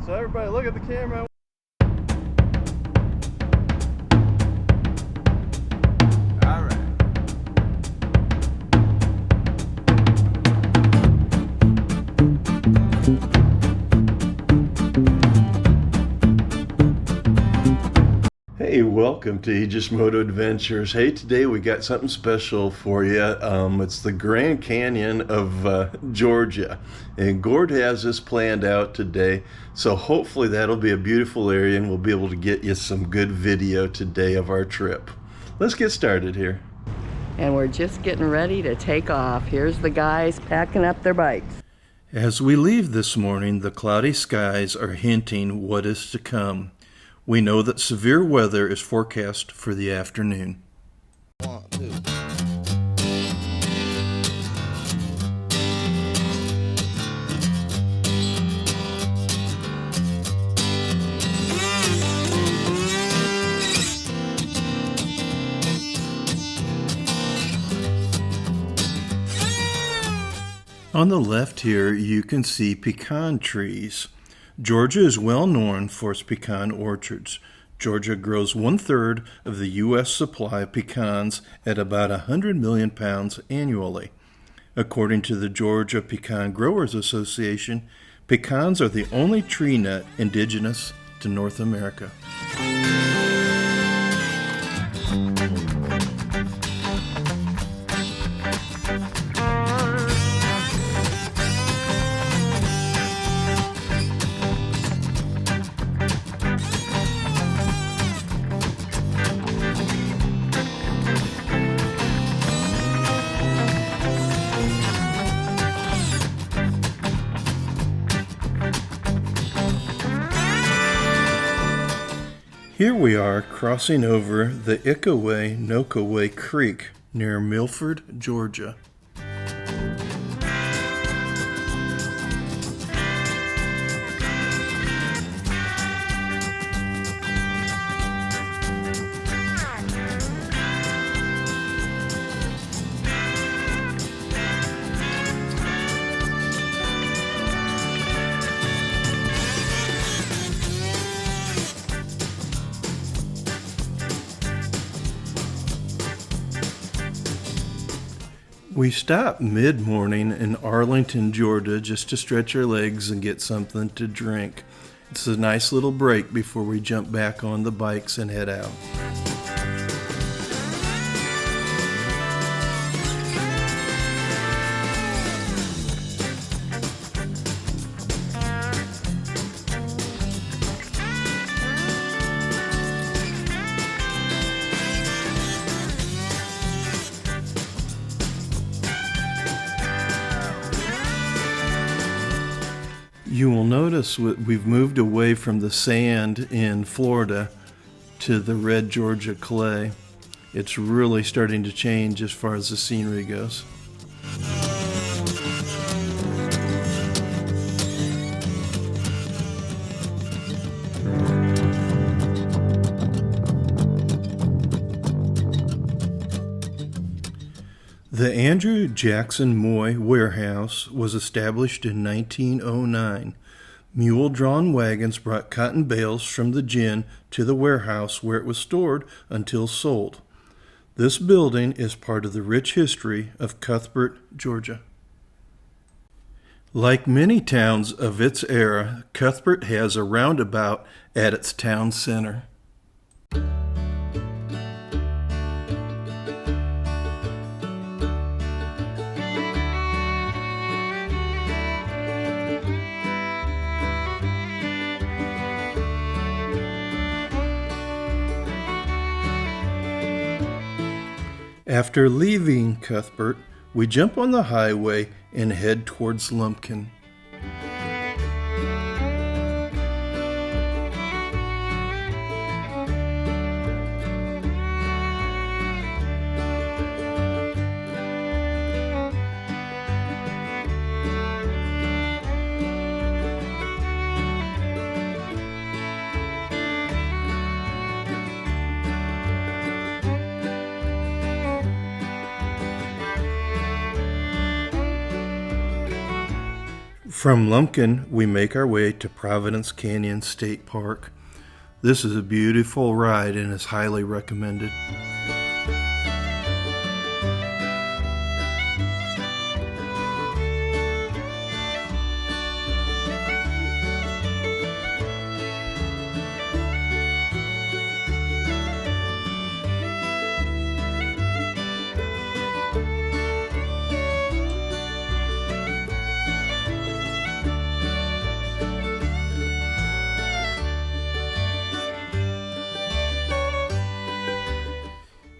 So everybody look at the camera. Hey, welcome to Aegis Moto Adventures. Hey, today we got something special for you. It's the Grand Canyon of Georgia, and Gord has this planned out today, so hopefully that'll be a beautiful area and we'll be able to get you some good video today of our trip. Let's get started here. And we're just getting ready to take off. Here's the guys packing up their bikes. As we leave this morning, the cloudy skies are hinting what is to come. We know that severe weather is forecast for the afternoon. 1, 2. On the left here, you can see pecan trees. Georgia is well known for its pecan orchards. Georgia grows 1/3 of the U.S. supply of pecans at about 100 million pounds annually. According to the Georgia Pecan Growers Association, pecans are the only tree nut indigenous to North America. Here we are crossing over the Icaway-Nokaway Creek near Milford, Georgia. We stopped mid-morning in Arlington, Georgia, just to stretch our legs and get something to drink. It's a nice little break before we jump back on the bikes and head out. You will notice we've moved away from the sand in Florida to the red Georgia clay. It's really starting to change as far as the scenery goes. The Andrew Jackson Moy Warehouse was established in 1909. Mule-drawn wagons brought cotton bales from the gin to the warehouse where it was stored until sold. This building is part of the rich history of Cuthbert, Georgia. Like many towns of its era, Cuthbert has a roundabout at its town center. After leaving Cuthbert, we jump on the highway and head towards Lumpkin. From Lumpkin, we make our way to Providence Canyon State Park. This is a beautiful ride and is highly recommended.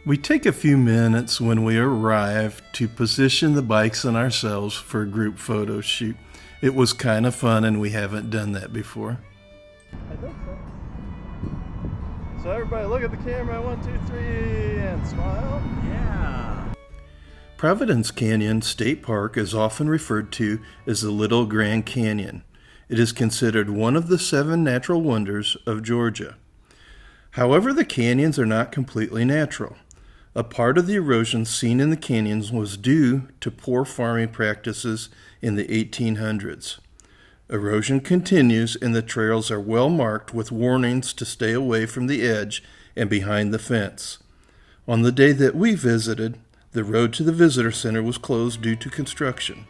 We take a few minutes when we arrive to position the bikes and ourselves for a group photo shoot. It was kind of fun and we haven't done that before. I think so. So everybody look at the camera, 1, 2, 3, and smile. Yeah. Providence Canyon State Park is often referred to as the Little Grand Canyon. It is considered one of the 7 natural wonders of Georgia. However, the canyons are not completely natural. A part of the erosion seen in the canyons was due to poor farming practices in the 1800s. Erosion continues and the trails are well marked with warnings to stay away from the edge and behind the fence. On the day that we visited, the road to the visitor center was closed due to construction.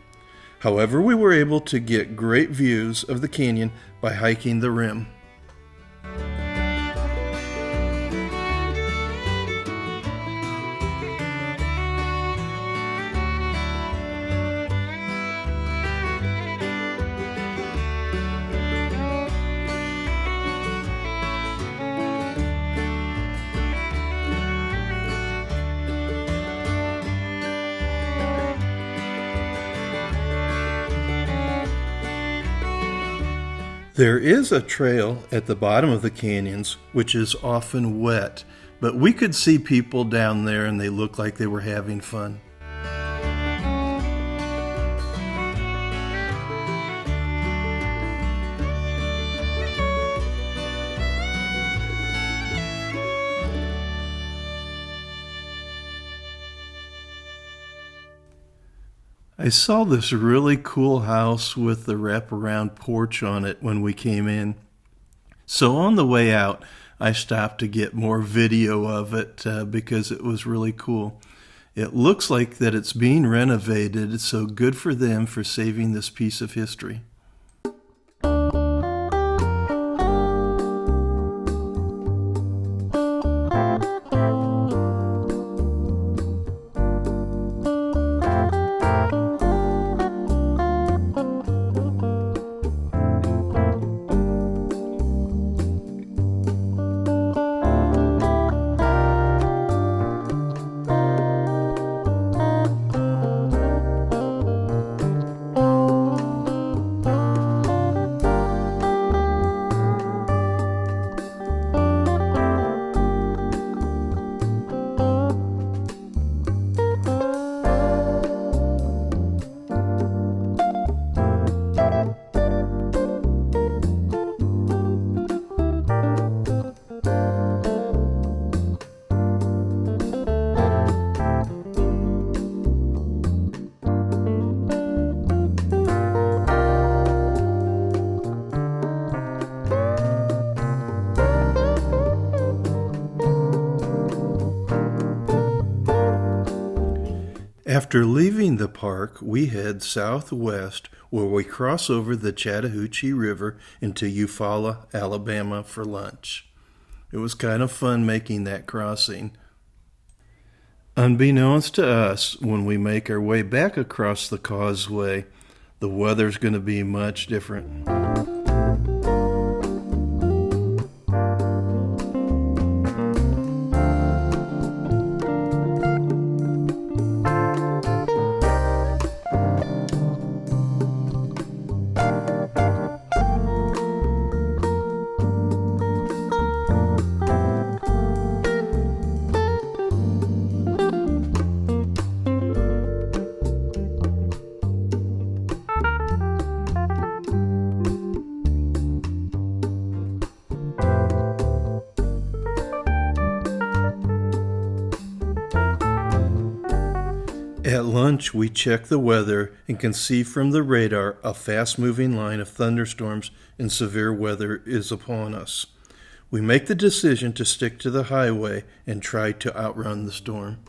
However, we were able to get great views of the canyon by hiking the rim. There is a trail at the bottom of the canyons which is often wet, but we could see people down there and they looked like they were having fun. I saw this really cool house with the wraparound porch on it when we came in. So on the way out, I stopped to get more video of it because it was really cool. It looks like that it's being renovated, so good for them for saving this piece of history. After leaving the park, we head southwest where we cross over the Chattahoochee River into Eufaula, Alabama for lunch. It was kind of fun making that crossing. Unbeknownst to us, when we make our way back across the causeway, the weather's going to be much different. lunch, we check the weather and can see from the radar a fast-moving line of thunderstorms and severe weather is upon us. We make the decision to stick to the highway and try to outrun the storm.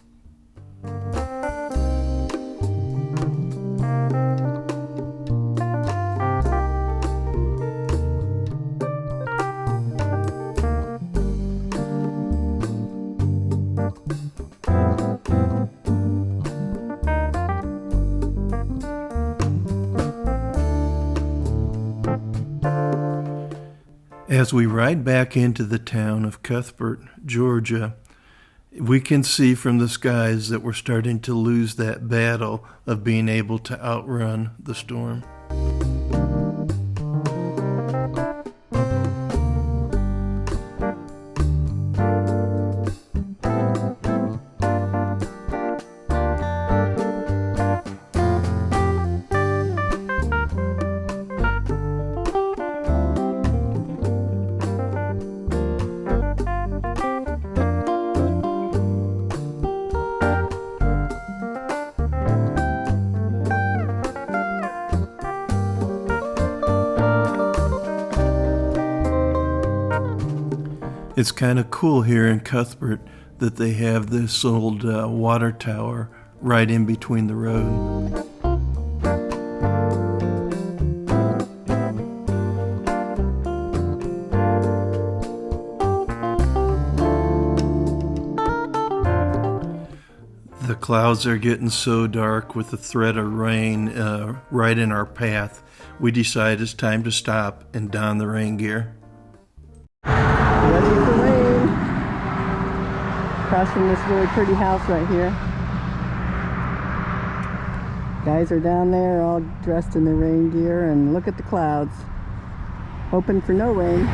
As we ride back into the town of Cuthbert, Georgia, we can see from the skies that we're starting to lose that battle of being able to outrun the storm. It's kind of cool here in Cuthbert that they have this old water tower right in between the road. The clouds are getting so dark with the threat of rain right in our path. We decide it's time to stop and don the rain gear. Ready for rain. Across from this really pretty house right here. Guys are down there all dressed in their rain gear, and look at the clouds. Hoping for no rain.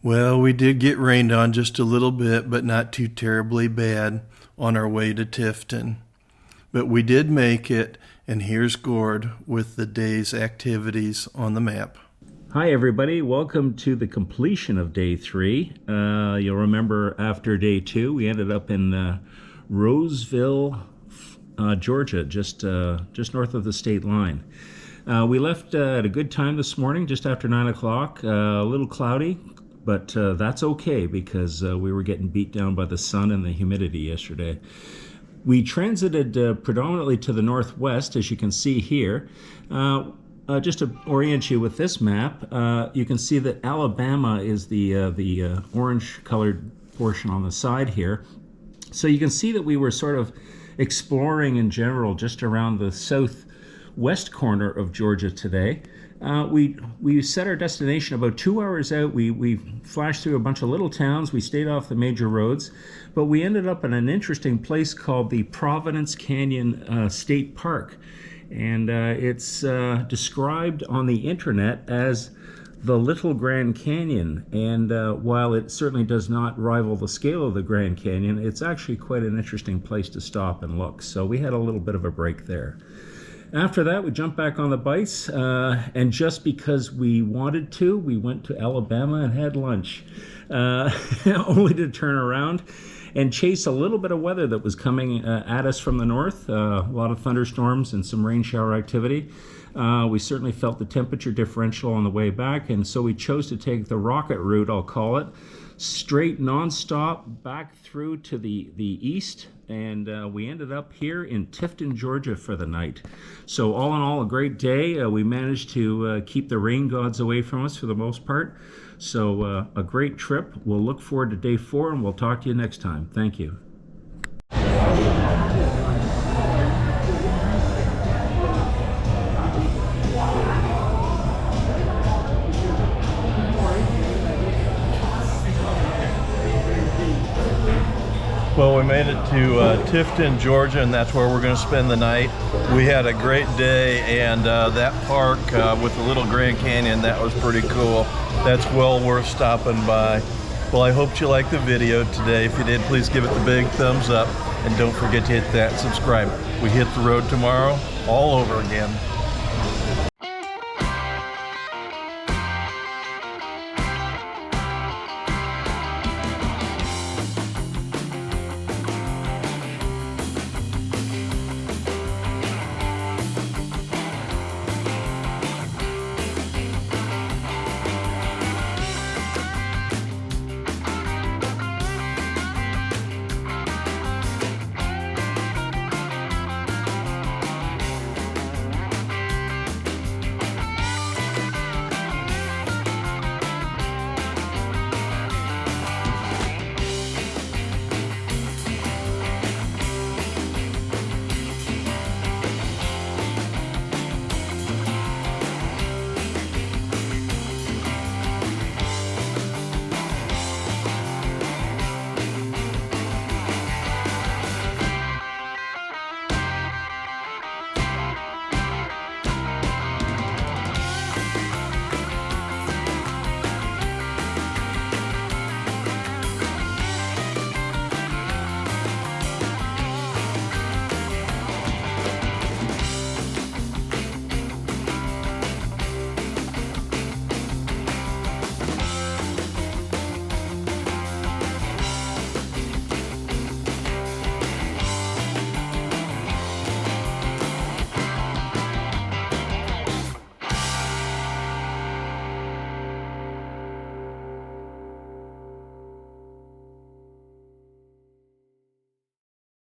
Well, we did get rained on just a little bit, but not too terribly bad on our way to Tifton. But we did make it, and here's Gord with the day's activities on the map. Hi everybody, welcome to the completion of day 3. You'll remember after day 2 we ended up in Roseville, Georgia, just north of the state line. We left at a good time this morning, just after 9 o'clock. A little cloudy, but that's okay because we were getting beat down by the sun and the humidity yesterday. We transited predominantly to the northwest, as you can see here. Just to orient you with this map, you can see that Alabama is the orange-colored portion on the side here. So you can see that we were sort of exploring in general just around the southwest corner of Georgia today. We set our destination about 2 hours out. We flashed through a bunch of little towns. We stayed off the major roads, but we ended up in an interesting place called the Providence Canyon State Park. And it's described on the internet as the Little Grand Canyon. And while it certainly does not rival the scale of the Grand Canyon, it's actually quite an interesting place to stop and look. So we had a little bit of a break there. After that, we jumped back on the bikes, and just because we wanted to, we went to Alabama and had lunch, only to turn around and chase a little bit of weather that was coming at us from the north, a lot of thunderstorms and some rain shower activity. We certainly felt the temperature differential on the way back, and so we chose to take the rocket route, I'll call it, straight nonstop back through to the east, and we ended up here in Tifton, Georgia for the night. So all in all, a great day. We managed to keep the rain gods away from us for the most part. So a great trip. We'll look forward to day 4, and we'll talk to you next time. Thank you. Well, we made it to Tifton, Georgia, and that's where we're going to spend the night. We had a great day, and that park with the Little Grand Canyon, that was pretty cool. That's well worth stopping by. Well, I hope you liked the video today. If you did, please give it the big thumbs up, and don't forget to hit that subscribe. We hit the road tomorrow all over again.